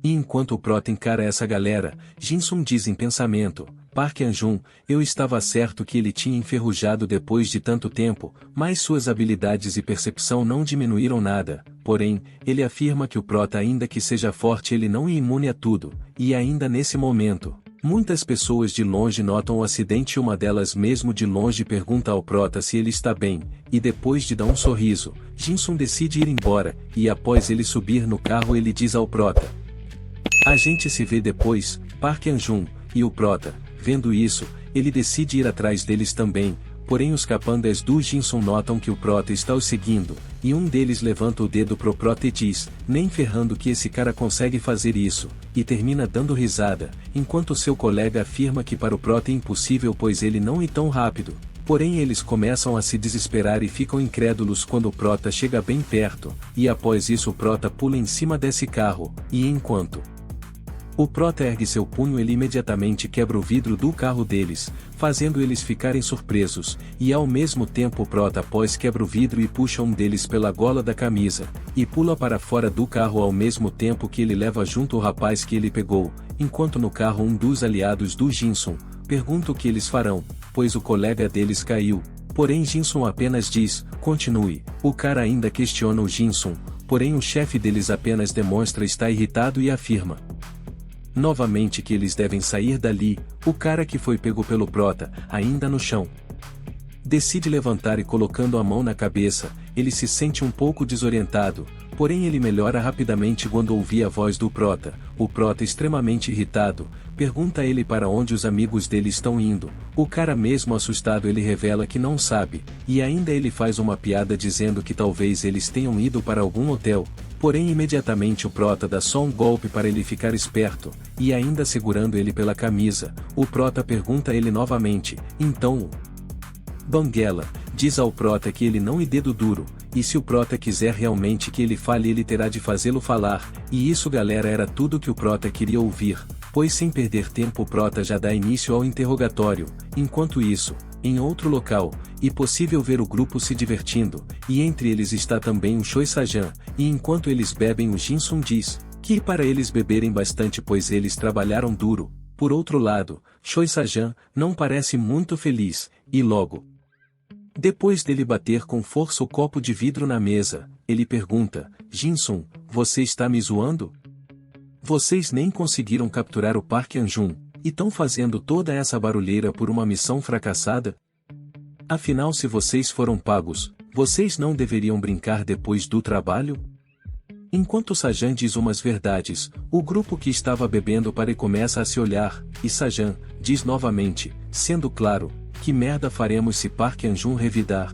E enquanto o prota encara essa galera, Jin-sung diz em pensamento, Park An-jun, eu estava certo que ele tinha enferrujado depois de tanto tempo, mas suas habilidades e percepção não diminuíram nada, porém, ele afirma que o prota ainda que seja forte ele não é imune a tudo, e ainda nesse momento, muitas pessoas de longe notam o acidente e uma delas mesmo de longe pergunta ao prota se ele está bem, e depois de dar um sorriso, Jin-sung decide ir embora, e após ele subir no carro ele diz ao prota, a gente se vê depois, Park An-jun, e o prota, vendo isso, ele decide ir atrás deles também, porém os capangas do Jin-sung notam que o prota está os seguindo, e um deles levanta o dedo pro prota e diz, nem ferrando que esse cara consegue fazer isso, e termina dando risada, enquanto seu colega afirma que para o prota é impossível pois ele não é tão rápido. Porém eles começam a se desesperar e ficam incrédulos quando o prota chega bem perto, e após isso o prota pula em cima desse carro, e enquanto o prota ergue seu punho ele imediatamente quebra o vidro do carro deles, fazendo eles ficarem surpresos, e ao mesmo tempo o prota após quebra o vidro e puxa um deles pela gola da camisa, e pula para fora do carro ao mesmo tempo que ele leva junto o rapaz que ele pegou, enquanto no carro um dos aliados do Jin-sung pergunta o que eles farão, pois o colega deles caiu, porém Jin-sung apenas diz, continue, o cara ainda questiona o Jin-sung, porém o chefe deles apenas demonstra estar irritado e afirma novamente que eles devem sair dali, o cara que foi pego pelo prota, ainda no chão, decide levantar e colocando a mão na cabeça, ele se sente um pouco desorientado, porém ele melhora rapidamente quando ouve a voz do prota, o prota extremamente irritado, pergunta a ele para onde os amigos dele estão indo, o cara mesmo assustado ele revela que não sabe, e ainda ele faz uma piada dizendo que talvez eles tenham ido para algum hotel, porém imediatamente o prota dá só um golpe para ele ficar esperto, e ainda segurando ele pela camisa, o prota pergunta a ele novamente, então o Banguela diz ao prota que ele não é dedo duro, e se o prota quiser realmente que ele fale ele terá de fazê-lo falar, e isso galera era tudo que o prota queria ouvir, pois sem perder tempo o prota já dá início ao interrogatório, enquanto isso, em outro local, é possível ver o grupo se divertindo, e entre eles está também o Choi Sajan, e enquanto eles bebem o Jin-sung diz, que para eles beberem bastante pois eles trabalharam duro, por outro lado, Choi Sajan não parece muito feliz, e logo depois dele bater com força o copo de vidro na mesa, ele pergunta, Jin-sung, você está me zoando? Vocês nem conseguiram capturar o Park An-jun, e estão fazendo toda essa barulheira por uma missão fracassada? Afinal se vocês foram pagos, vocês não deveriam brincar depois do trabalho? Enquanto Sajan diz umas verdades, o grupo que estava bebendo para e começa a se olhar, e Sajan diz novamente, sendo claro, que merda faremos se Park An-jun revidar?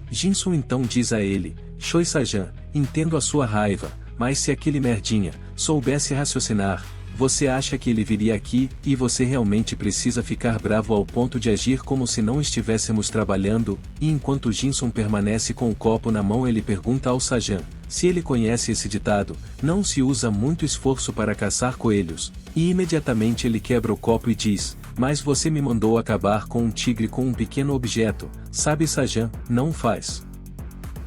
Jin-sung então diz a ele, Choi Sajan, entendo a sua raiva, mas se aquele merdinha soubesse raciocinar, você acha que ele viria aqui, e você realmente precisa ficar bravo ao ponto de agir como se não estivéssemos trabalhando, e enquanto Jin-sung permanece com o copo na mão ele pergunta ao Sajan, se ele conhece esse ditado, não se usa muito esforço para caçar coelhos, e imediatamente ele quebra o copo e diz, mas você me mandou acabar com um tigre com um pequeno objeto, sabe Sajan, não faz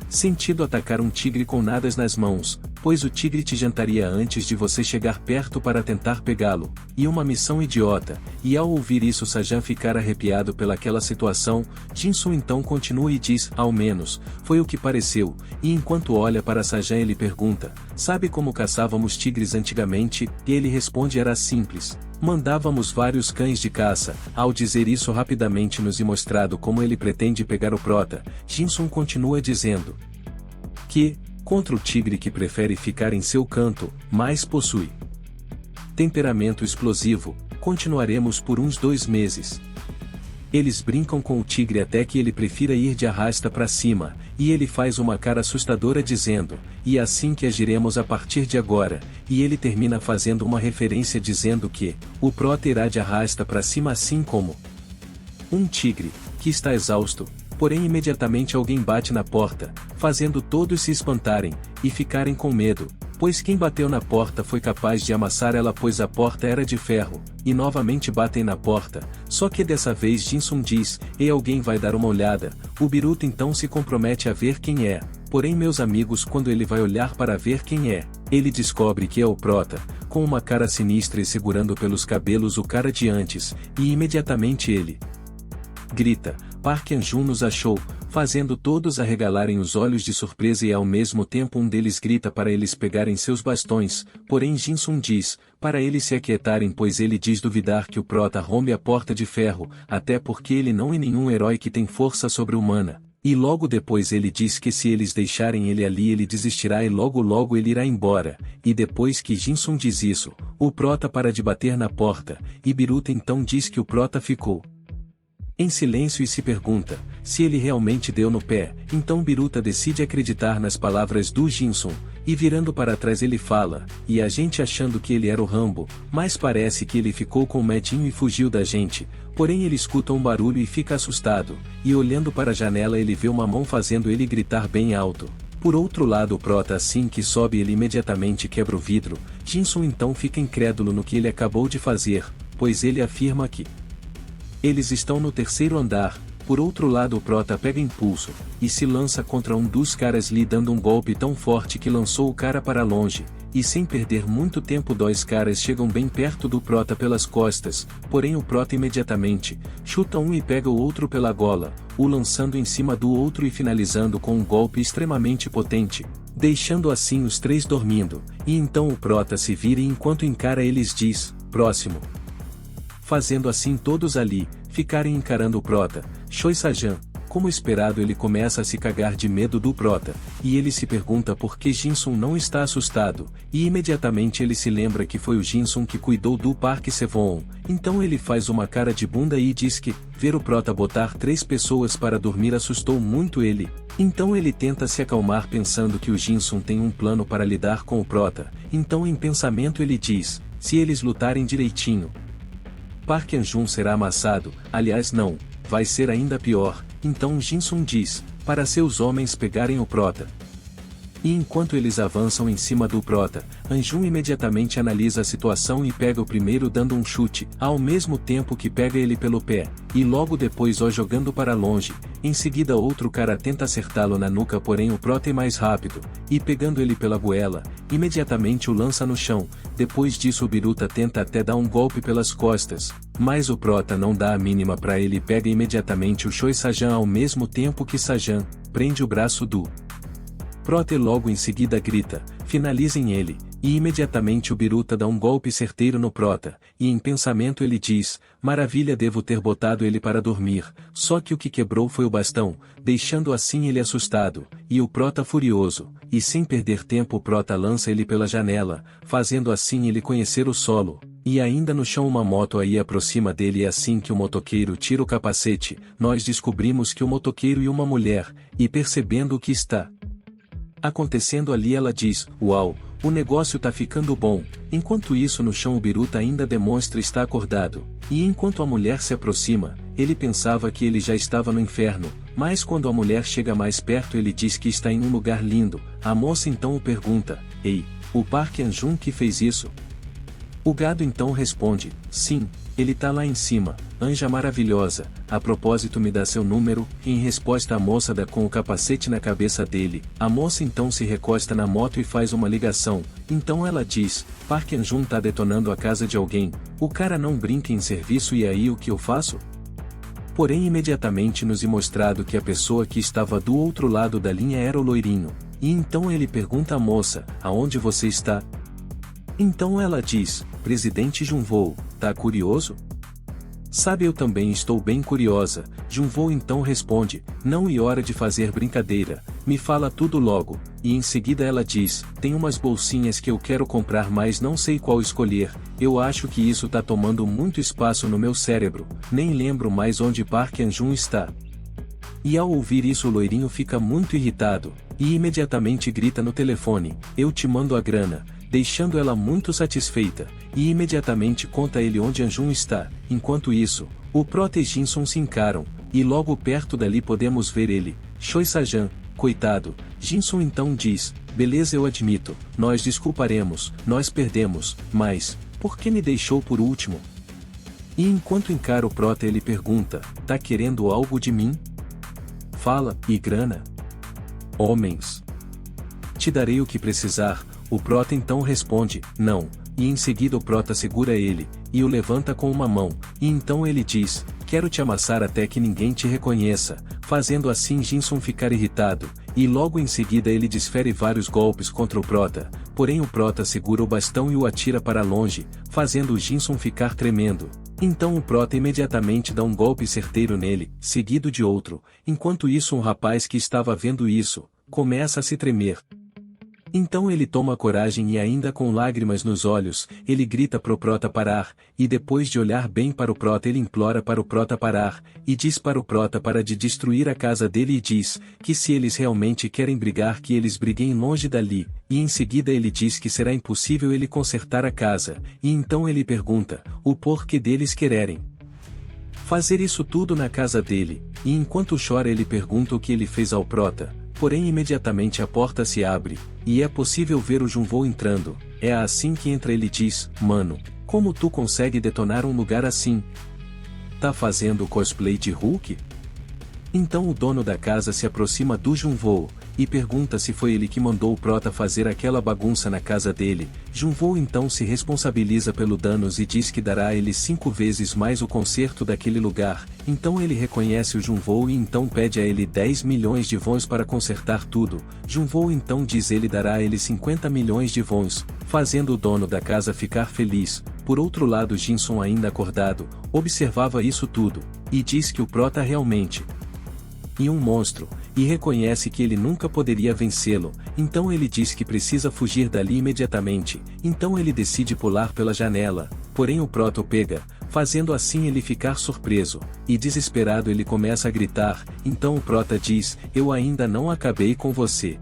sentido atacar um tigre com nadas nas mãos, pois o tigre te jantaria antes de você chegar perto para tentar pegá-lo, e uma missão idiota, e ao ouvir isso Sajan ficar arrepiado pelaquela situação, Jin-sung então continua e diz, ao menos, foi o que pareceu, e enquanto olha para Sajan ele pergunta, sabe como caçávamos tigres antigamente, e ele responde era simples, mandávamos vários cães de caça, ao dizer isso rapidamente nos é mostrado como ele pretende pegar o prota, Jin-sung continua dizendo, que, contra o tigre que prefere ficar em seu canto, mas possui temperamento explosivo, continuaremos por uns 2 meses. Eles brincam com o tigre até que ele prefira ir de arrasta para cima, e ele faz uma cara assustadora dizendo, e assim que agiremos a partir de agora, e ele termina fazendo uma referência dizendo que, o prota irá de arrasta para cima assim como um tigre, que está exausto, porém imediatamente alguém bate na porta, fazendo todos se espantarem, e ficarem com medo, pois quem bateu na porta foi capaz de amassar ela pois a porta era de ferro, e novamente batem na porta, só que dessa vez Jin-sung diz, e alguém vai dar uma olhada, o Biruta então se compromete a ver quem é, porém meus amigos quando ele vai olhar para ver quem é, Ele descobre que é o Prota, com uma cara sinistra e segurando pelos cabelos o cara de antes, e imediatamente ele grita: Park An-jun nos achou, fazendo todos arregalarem os olhos de surpresa e ao mesmo tempo um deles grita para eles pegarem seus bastões, porém Jin-sung diz, para eles se aquietarem pois ele diz duvidar que o Prota rompe a porta de ferro, até porque ele não é nenhum herói que tem força sobre-humana. E logo depois ele diz que se eles deixarem ele ali ele desistirá e logo ele irá embora, e depois que Jin-sung diz isso, o Prota para de bater na porta, e Biruta então diz que o Prota ficou em silêncio e se pergunta, se ele realmente deu no pé, então Biruta decide acreditar nas palavras do Jin-sung, e virando para trás ele fala, e a gente achando que ele era o Rambo, mas parece que ele ficou com medinho e fugiu da gente, porém ele escuta um barulho e fica assustado, e olhando para a janela ele vê uma mão fazendo ele gritar bem alto. Por outro lado o Prota assim que sobe ele imediatamente quebra o vidro, Jin-sung então fica incrédulo no que ele acabou de fazer, pois ele afirma que eles estão no terceiro andar. Por outro lado o Prota pega impulso, e se lança contra um dos caras lhe dando um golpe tão forte que lançou o cara para longe, e sem perder muito tempo dois caras chegam bem perto do Prota pelas costas, porém o Prota imediatamente chuta um e pega o outro pela gola, o lançando em cima do outro e finalizando com um golpe extremamente potente, deixando assim os três dormindo, e então o Prota se vira e enquanto encara eles diz, próximo. Fazendo assim todos ali, ficarem encarando o Prota, Choi Sajan, como esperado ele começa a se cagar de medo do Prota, e ele se pergunta por que Jin-sung não está assustado, e imediatamente ele se lembra que foi o Jin-sung que cuidou do Park Se-won, então ele faz uma cara de bunda e diz que, ver o Prota botar 3 pessoas para dormir assustou muito ele, então ele tenta se acalmar pensando que o Jin-sung tem um plano para lidar com o Prota, então em pensamento ele diz, se eles lutarem direitinho, Park An-jun será amassado, aliás não, vai ser ainda pior, então Jin-sung diz, para seus homens pegarem o Prota. E enquanto eles avançam em cima do Prota, An-jun imediatamente analisa a situação e pega o primeiro dando um chute, ao mesmo tempo que pega ele pelo pé, e logo depois o jogando para longe, em seguida outro cara tenta acertá-lo na nuca porém o Prota é mais rápido, e pegando ele pela goela, imediatamente o lança no chão, depois disso o Biruta tenta até dar um golpe pelas costas, mas o Prota não dá a mínima para ele e pega imediatamente o Choi Sajan ao mesmo tempo que Sajan prende o braço do Prota e logo em seguida grita, finalizem ele, e imediatamente o Biruta dá um golpe certeiro no Prota, e em pensamento ele diz, maravilha devo ter botado ele para dormir, só que o que quebrou foi o bastão, deixando assim ele assustado, e o Prota furioso, e sem perder tempo o Prota lança ele pela janela, fazendo assim ele conhecer o solo, e ainda no chão uma moto aí aproxima dele e assim que o motoqueiro tira o capacete, nós descobrimos que o motoqueiro e uma mulher, e percebendo o que está acontecendo ali ela diz, uau, o negócio tá ficando bom, enquanto isso no chão o Biruta ainda demonstra estar acordado, e enquanto a mulher se aproxima, ele pensava que ele já estava no inferno, mas quando a mulher chega mais perto ele diz que está em um lugar lindo, a moça então o pergunta, ei, o Park An-jun que fez isso? O gado então responde, sim, ele tá lá em cima, anja maravilhosa, a propósito me dá seu número, e em resposta a moça dá com o capacete na cabeça dele, a moça então se recosta na moto e faz uma ligação, então ela diz, Park An-jun tá detonando a casa de alguém, o cara não brinca em serviço e aí o que eu faço? Porém imediatamente nos é mostrado que a pessoa que estava do outro lado da linha era o loirinho, e então ele pergunta à moça, aonde você está? Então ela diz, Presidente Junvoo, tá curioso? Sabe eu também estou bem curiosa, Junvoo então responde, não e hora de fazer brincadeira, me fala tudo logo, e em seguida ela diz, tem umas bolsinhas que eu quero comprar mas não sei qual escolher, eu acho que isso tá tomando muito espaço no meu cérebro, nem lembro mais onde Park An-jun está. E ao ouvir isso o loirinho fica muito irritado, e imediatamente grita no telefone, eu te mando a grana, deixando ela muito satisfeita, e imediatamente conta a ele onde An-jun está, enquanto isso, o Prota e Jin-sung se encaram, e logo perto dali podemos ver ele, Choi Sajan, coitado, Jin-sung então diz, beleza eu admito, nós desculparemos, nós perdemos, mas, por que me deixou por último? E enquanto encara o Prota ele pergunta, tá querendo algo de mim? Fala, e grana? Homens. Te darei o que precisar. O Prota então responde, não, e em seguida o Prota segura ele, e o levanta com uma mão, e então ele diz, quero te amassar até que ninguém te reconheça, fazendo assim Jinsun ficar irritado, e logo em seguida ele desfere vários golpes contra o Prota, porém o Prota segura o bastão e o atira para longe, fazendo o Jinsun ficar tremendo. Então o Prota imediatamente dá um golpe certeiro nele, seguido de outro, enquanto isso um rapaz que estava vendo isso, começa a se tremer. Então ele toma coragem e ainda com lágrimas nos olhos, ele grita pro Prota parar, e depois de olhar bem para o Prota ele implora para o Prota parar, e diz para o Prota para de destruir a casa dele e diz, que se eles realmente querem brigar que eles briguem longe dali, e em seguida ele diz que será impossível ele consertar a casa, e então ele pergunta, o porquê deles quererem fazer isso tudo na casa dele, e enquanto chora ele pergunta o que ele fez ao Prota. Porém imediatamente a porta se abre, e é possível ver o Junvoo entrando, é assim que entra ele diz, mano, como tu consegue detonar um lugar assim? Tá fazendo cosplay de Hulk? Então o dono da casa se aproxima do Junvoo, e pergunta se foi ele que mandou o Prota fazer aquela bagunça na casa dele. Junvoo então se responsabiliza pelo danos e diz que dará a ele 5 vezes mais o conserto daquele lugar, então ele reconhece o Junvoo e então pede a ele 10 milhões de wons para consertar tudo. Junvoo então diz ele dará a ele 50 milhões de wons, fazendo o dono da casa ficar feliz. Por outro lado Jinsun ainda acordado, observava isso tudo, e diz que o Prota realmente e um monstro, e reconhece que ele nunca poderia vencê-lo, então ele diz que precisa fugir dali imediatamente, então ele decide pular pela janela, porém o Prota o pega, fazendo assim ele ficar surpreso, e desesperado ele começa a gritar, então o Prota diz, eu ainda não acabei com você.